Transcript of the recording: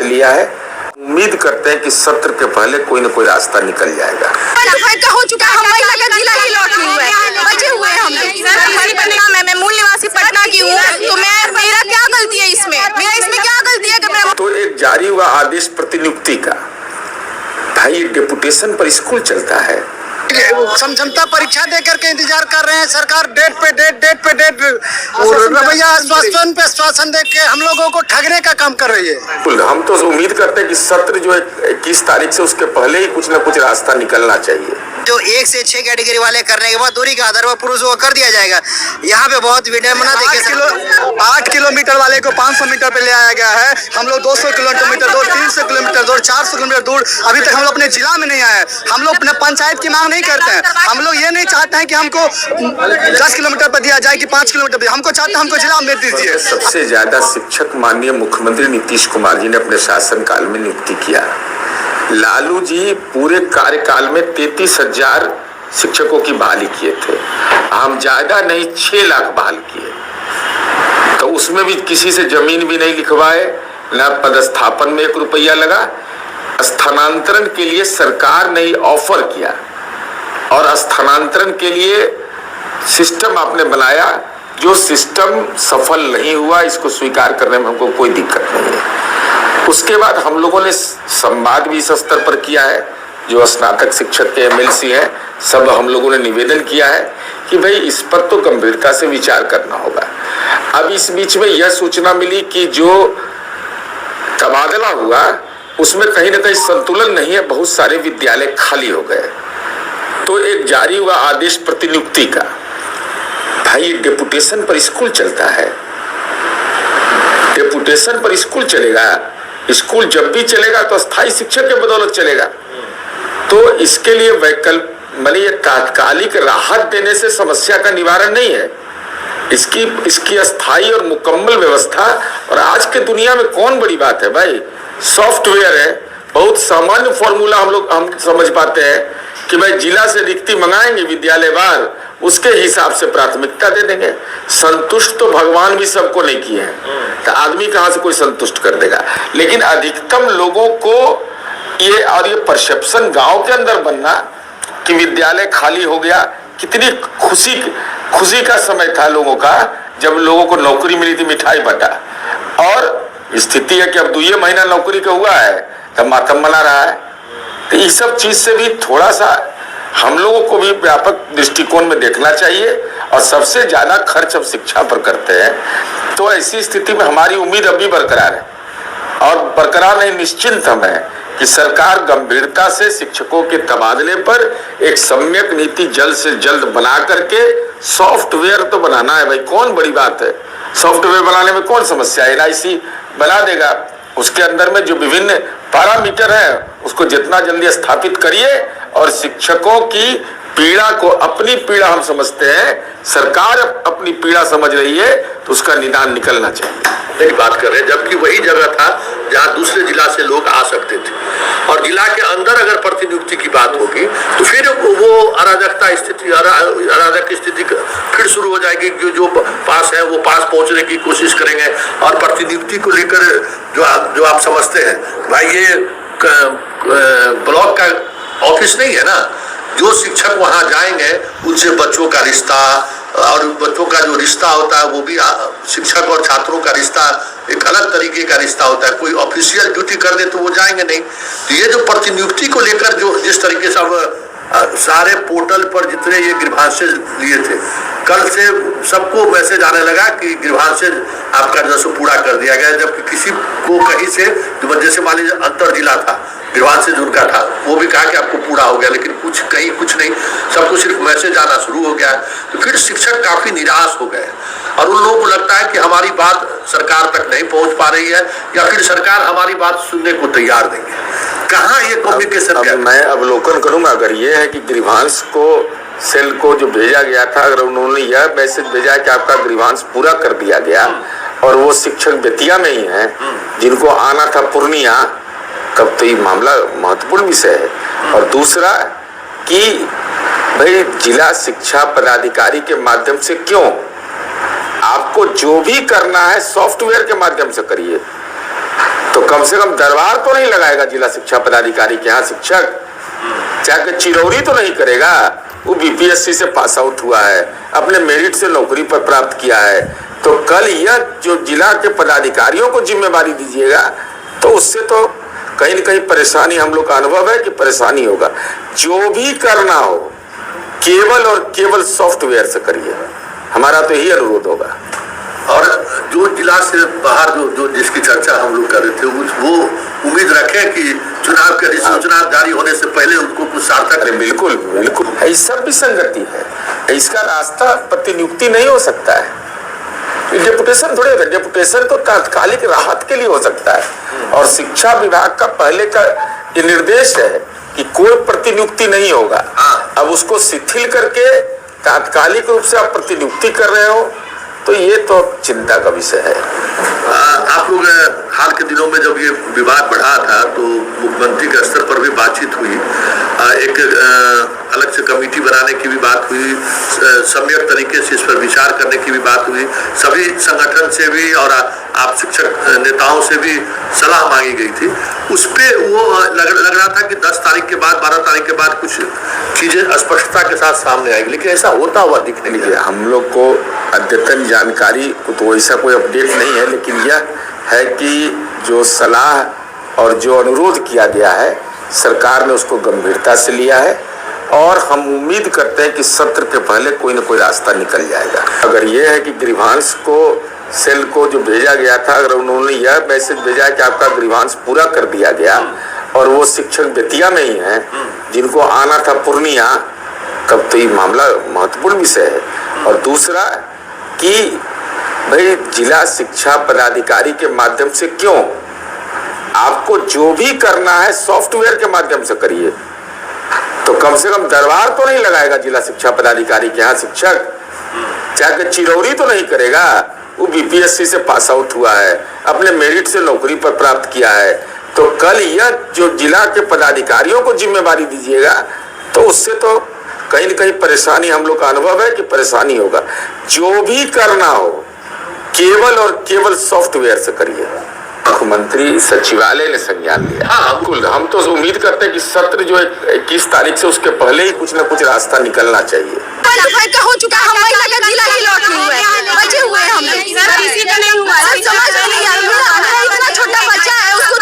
लिया है। उम्मीद करते हैं कि सत्र के पहले कोई न कोई रास्ता निकल जाएगा। हो चुका है, हम महिला का जिला ही लौटे हुए हैं, बचे हुए हैं हम लोग। मैं मूल निवासी पटना की हूँ, तो मेरा क्या गलती है इसमें? मेरा इसमें क्या गलती है कि मैं तो एक जारी हुआ आदेश प्रतिनियुक्ति का, भाई डेपुटेशन पर स्कूल चलता है। समझौता परीक्षा दे करके इंतजार कर रहे हैं। सरकार डेट पे डेट रवैया आश्वासन पे आश्वासन दे के हम लोगों को ठगने का काम कर रही है। हम तो उम्मीद करते हैं कि सत्र जो 21 तारीख से उसके पहले ही कुछ न कुछ रास्ता निकलना चाहिए। जो 1 से 6 कैटेगरी वाले करने के बाद दूरी के आधार पर पुरुषों को कर दिया जाएगा। यहाँ पे बहुत विडम्बना देखिए, 8 किलोमीटर वाले को 500 मीटर पे ले आया गया है। हम लोग 200 किलोमीटर दूर, 300 किलोमीटर दूर, 400 किलोमीटर दूर, अभी तक हम लोग अपने जिला में नहीं आए। हम लोग अपने पंचायत की मांग नहीं करते हैं। हम लोग ये नहीं चाहते हैं कि हमको 10 किलोमीटर पर दिया जाए कि 5 किलोमीटर पर, हमको चाहते हैं हमको जिला में दीजिए। सबसे ज्यादा शिक्षक माननीय मुख्यमंत्री नीतीश कुमार जी ने अपने शासनकाल में नियुक्ति किया। लालू जी पूरे कार्यकाल में 33,000 शिक्षकों की बहाली किए थे। हम ज्यादा नहीं 6 लाख बहाल किए, तो उसमें भी किसी से जमीन भी नहीं लिखवाए, न पदस्थापन में 1 रुपया लगा। स्थानांतरण के लिए सरकार ने ही ऑफर किया और स्थानांतरण के लिए सिस्टम आपने बनाया। जो सिस्टम सफल नहीं हुआ, इसको स्वीकार करने में हमको कोई दिक्कत नहीं है। उसके बाद हम लोगों ने संवाद भी इस स्तर पर किया है। जो स्नातक शिक्षक के MLC हैं, सब हम लोगों ने निवेदन किया है कि भाई इस पर तो गंभीरता से विचार करना होगा। अब इस बीच में यह सूचना मिली कि जो तबादला हुआ उसमें कहीं ना कहीं संतुलन नहीं है, बहुत सारे विद्यालय खाली हो गए। तो एक जारी हुआ आदेश प्रतिनियुक्ति का, भाई डेपुटेशन पर स्कूल चलता है। डेपुटेशन पर स्कूल चलेगा। स्कूल जब भी चलेगा तो स्थायी शिक्षक के बदौलत चलेगा। तो इसके लिए वैकल्पिक माने ये तात्कालिक राहत देने से समस्या का निवारण नहीं है। इसकी अस्थायी और मुकम्मल व्यवस्था, और आज के दुनिया में कौन बड़ी बात है भाई, सॉफ्टवेयर है, बहुत सामान्य फॉर्मूला हम समझ पाते हैं कि भाई जिला से रिक्ति मंगाएंगे विद्यालय वार, उसके हिसाब से प्राथमिकता दे देंगे। संतुष्ट तो भगवान भी सबको नहीं किए हैं, तो आदमी कहां से कोई संतुष्ट कर देगा। लेकिन अधिकतम लोगों को ये परसेप्शन गांव के अंदर बनना कि विद्यालय खाली हो गया, कितनी खुशी का समय था लोगों का जब लोगों को नौकरी मिली थी, मिठाई बटा। और स्थिति है कि अब 2 महीना नौकरी का हुआ है तब मातम मना रहा है। तो इस सब चीज से भी थोड़ा सा हम लोगों को भी व्यापक दृष्टिकोण में देखना चाहिए। और सबसे ज्यादा खर्च हम शिक्षा पर करते हैं, तो ऐसी स्थिति में हमारी उम्मीद अभी बरकरार है, और बरकरार नहीं निश्चिंत हम है कि सरकार गंभीरता से शिक्षकों के तबादले पर एक सम्यक नीति जल्द से जल्द बना करके, सॉफ्टवेयर तो बनाना है भाई, कौन बड़ी बात है, सॉफ्टवेयर बनाने में कौन समस्या है। LIC बना देगा, उसके अंदर में जो विभिन्न पैरामीटर है उसको जितना जल्दी स्थापित करिए। और शिक्षकों की पीड़ा को अपनी पीड़ा हम समझते हैं, सरकार अपनी पीड़ा समझ रही है, तो उसका निदान निकलना चाहिए। एक बात कर रहे हैं, जबकि वही जगह था जहां दूसरे जिला से लोग आ सकते थे, और जिला के अंदर अगर प्रतिनियुक्ति की बात होगी तो फिर वो अराजक स्थिति फिर शुरू हो जाएगी। जो पास है वो पास पहुंचने की कोशिश करेंगे। और प्रतिनियुक्ति को लेकर जो आप समझते हैं भाई, ये ब्लॉक का ऑफिस नहीं है ना। जो शिक्षक वहां जाएंगे उनसे बच्चों का रिश्ता, और बच्चों का जो रिश्ता होता है वो भी शिक्षक और छात्रों का रिश्ता एक अलग तरीके का रिश्ता होता है। कोई ऑफिशियल ड्यूटी कर दे तो वो जाएंगे नहीं। तो ये जो प्रतिनियुक्ति को लेकर जो जिस तरीके से अब सारे पोर्टल पर जितने ये गृहांश लिए थे, कल से सबको मैसेज आने लगा कि गृहांश आपका जैसे पूरा कर दिया गया। जबकि किसी को कहीं से, जैसे मान लीजिए अंतर जिला था, गृहांश उनका था, वो भी कहा कि आपको पूरा हो गया, लेकिन कहीं कुछ नहीं, सबको सिर्फ मैसेज आना शुरू हो गया। तो फिर शिक्षक काफी निराश हो गए, और उन लोगों को लगता है कि हमारी बात सरकार तक नहीं पहुंच पा रही है, या फिर सरकार हमारी बात सुनने को तैयार नहीं है। कहाँ ये कम्युनिकेशन है? मैं अवलोकन करूंगा, अगर ये है कि गृहांश को सेल को जो भेजा गया था, अगर उन्होंने यह मैसेज भेजा कि आपका गृहांश पूरा कर दिया गया, और वो शिक्षक बेतिया में ही है जिनको आना था पूर्णिया, तब तो ये मामला महत्वपूर्ण विषय है। और दूसरा कि भाई जिला शिक्षा पदाधिकारी के माध्यम से क्यों, आपको जो भी करना है सॉफ्टवेयर के माध्यम से करिए। तो कम से कम दरबार तो नहीं लगाएगा जिला शिक्षा पदाधिकारी के यहाँ शिक्षक, जाके चिरौरी तो नहीं करेगा। वो बीपीएससी से पास आउट हुआ है, अपने मेरिट से नौकरी पर प्राप्त किया है, तो कल यह जो जिला के पदाधिकारियों को जिम्मेवारी दीजिएगा तो उससे तो कहीं न कहीं परेशानी, हम लोग का अनुभव है कि परेशानी होगा। जो भी करना हो केवल और केवल सॉफ्टवेयर से करिए, हमारा तो यही अनुरोध होगा। और जो जिला से बाहर जो जिसकी चर्चा हम लोग कर रहे थे, वो उम्मीद रखें कि चुनाव के अधिसूचना जारी होने से पहले उनको कुछ सार्थक। बिल्कुल बिल्कुल, ऐसा भी संगति है, इसका रास्ता प्रतिनियुक्ति नहीं हो सकता है। डेपुटेशन थोड़े, डेपुटेशन तो तात्कालिक राहत के लिए हो सकता है, और शिक्षा विभाग का पहले का ये निर्देश है कि कोई प्रतिनियुक्ति नहीं होगा। अब उसको शिथिल करके तात्कालिक रूप से आप प्रतिनियुक्ति कर रहे हो, तो ये तो चिंता का विषय है। आप लोग हाल के दिनों में जब ये विवाद बढ़ा था तो मुख्यमंत्री के स्तर पर भी बातचीत हुई, एक अलग से कमेटी बनाने की भी बात हुई, सम्यक तरीके से इस पर विचार करने की भी बात हुई, सभी संगठन से भी और आप शिक्षक नेताओं से भी सलाह मांगी गई थी। उस पे वो लग रहा था कि 10 तारीख के बाद 12 तारीख के बाद कुछ चीजें स्पष्टता के साथ सामने आएगी, लेकिन ऐसा होता हुआ दिख नहीं है। हम लोग को अद्यतन जानकारी को तो ऐसा कोई अपडेट नहीं है, लेकिन यह है कि जो सलाह और जो अनुरोध किया गया है सरकार ने उसको गंभीरता से लिया है, और हम उम्मीद करते हैं कि सत्र के पहले कोई न कोई रास्ता निकल जाएगा। अगर यह है कि ग्रीवांस को सेल को जो भेजा गया था, अगर उन्होंने यह मैसेज भेजा है कि आपका ग्रीवांस पूरा कर दिया गया और वो शिक्षक बेतिया में ही हैं जिनको आना था पूर्णिया, तब तो ये मामला महत्वपूर्ण विषय है। और दूसरा कि भाई जिला शिक्षा पदाधिकारी के माध्यम से क्यों, आपको जो भी करना है सॉफ्टवेयर के माध्यम से करिए, तो कम से कम दरबार तो नहीं लगाएगा जिला शिक्षा पदाधिकारी के यहाँ शिक्षक, जाके चिरौरी तो नहीं करेगा। वो बीपीएससी से पास आउट हुआ है, अपने मेरिट से नौकरी पर प्राप्त किया है, तो कल यह जो जिला के पदाधिकारियों को जिम्मेवारी दीजिएगा तो उससे तो कहीं न कहीं परेशानी, हम लोग का अनुभव है कि परेशानी होगा। जो भी करना हो केवल और केवल सॉफ्टवेयर से करिए। मुख्यमंत्री सचिवालय ने संज्ञान लिया। हाँ, बिल्कुल, हम तो उम्मीद करते हैं कि सत्र जो 21 तारीख से उसके पहले ही कुछ न कुछ रास्ता निकलना चाहिए। हो चुका है, हम महिला का जिला ही लौट हुए हैं, बचे हुए हैं हम लोग। किसी का नहीं हुआ, समझ में नहीं आ रहा। इतना छोटा बच्चा है, उसको